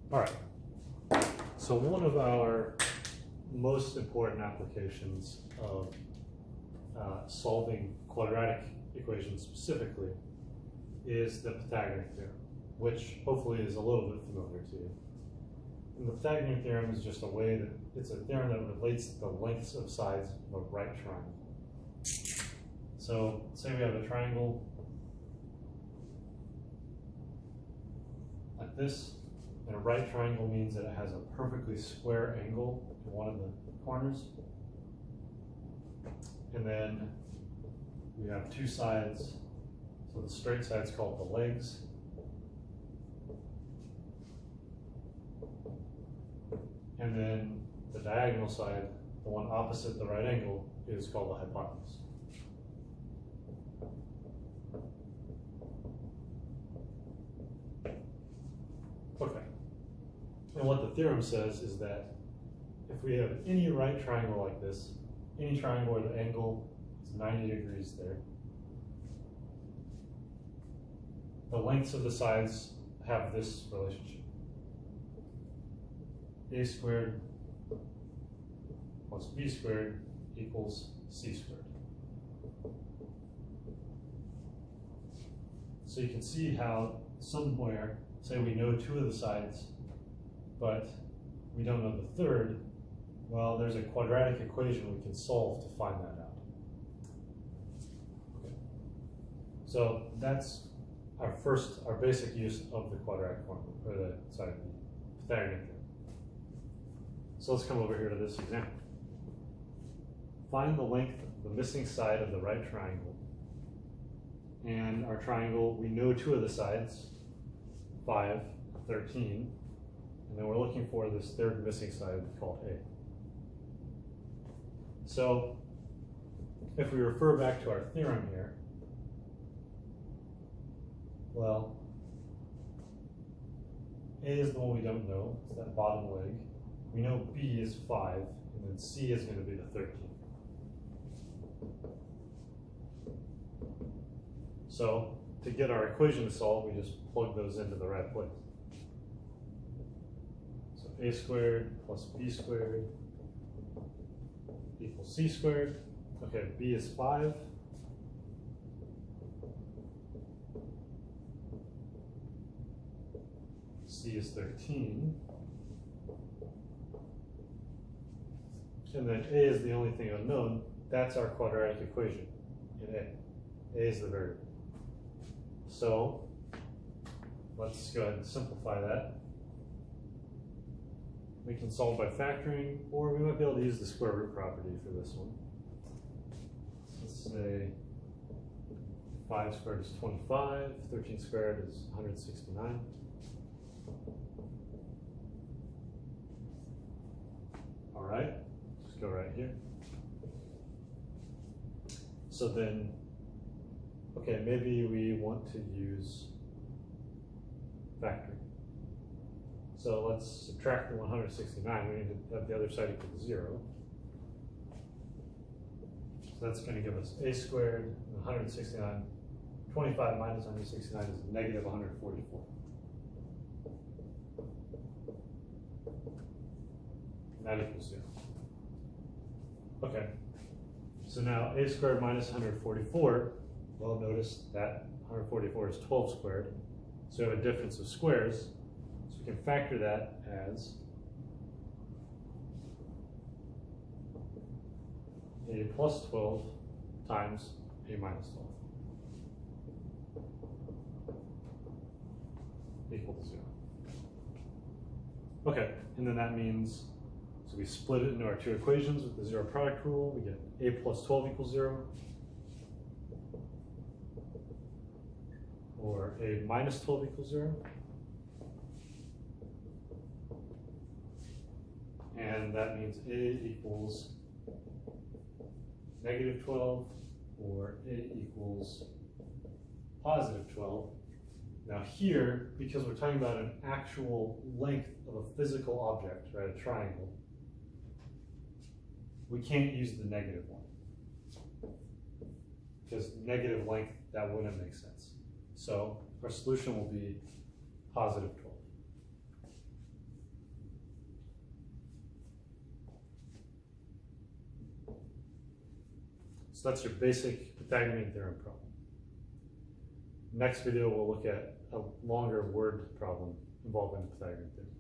All right, so one of our most important applications of solving quadratic equations specifically is the Pythagorean theorem, which hopefully is a little bit familiar to you. And the Pythagorean theorem is just a way that it's a theorem that relates the lengths of sides of a right triangle. So say we have a triangle like this, and a right triangle means that it has a perfectly square angle to one of the corners. And then we have two sides. So the straight side is called the legs. And then the diagonal side, the one opposite the right angle, is called the hypotenuse. Okay. And what the theorem says is that if we have any right triangle like this, any triangle where the angle is 90 degrees there, the lengths of the sides have this relationship. A squared plus b squared equals c squared. So you can see how somewhere, say we know two of the sides, but we don't know the third, well, there's a quadratic equation we can solve to find that out. Okay. So that's our basic use of the quadratic formula, or the Pythagorean theorem. So let's come over here to this example. Find the length of the missing side of the right triangle. And our triangle, we know two of the sides, 5, 13, and then we're looking for this third missing side called A. So if we refer back to our theorem here, well, A is the one we don't know, it's that bottom leg. We know B is 5, and then C is going to be the 13. So to get our equation to solve, we just plug those into the right place. So A squared plus B squared equals C squared. Okay, B is 5. C is 13. And then A is the only thing unknown. That's our quadratic equation in A. A is the variable. So let's go ahead and simplify that. We can solve by factoring, or we might be able to use the square root property for this one. Let's say 5 squared is 25, 13 squared is 169. All right, just go right here. So then, okay, maybe we want to use factoring. So let's subtract the 169. We need to have the other side equal to 0. So that's going to give us a squared, 169. 25 minus 169 is negative 144. And that equals 0. Okay. So now a squared minus 144, well, notice that 144 is 12 squared. So we have a difference of squares. So we can factor that as a plus 12 times a minus 12 equal to 0. Okay, and then that means, so we split it into our two equations with the zero product rule. We get a plus 12 equals 0, or a minus 12 equals 0. And that means a equals negative 12, or a equals positive 12. Now here, because we're talking about an actual length of a physical object, right, a triangle, we can't use the negative one. Because negative length, that wouldn't make sense. So our solution will be positive 12. So that's your basic Pythagorean theorem problem. Next video, we'll look at a longer word problem involving the Pythagorean theorem.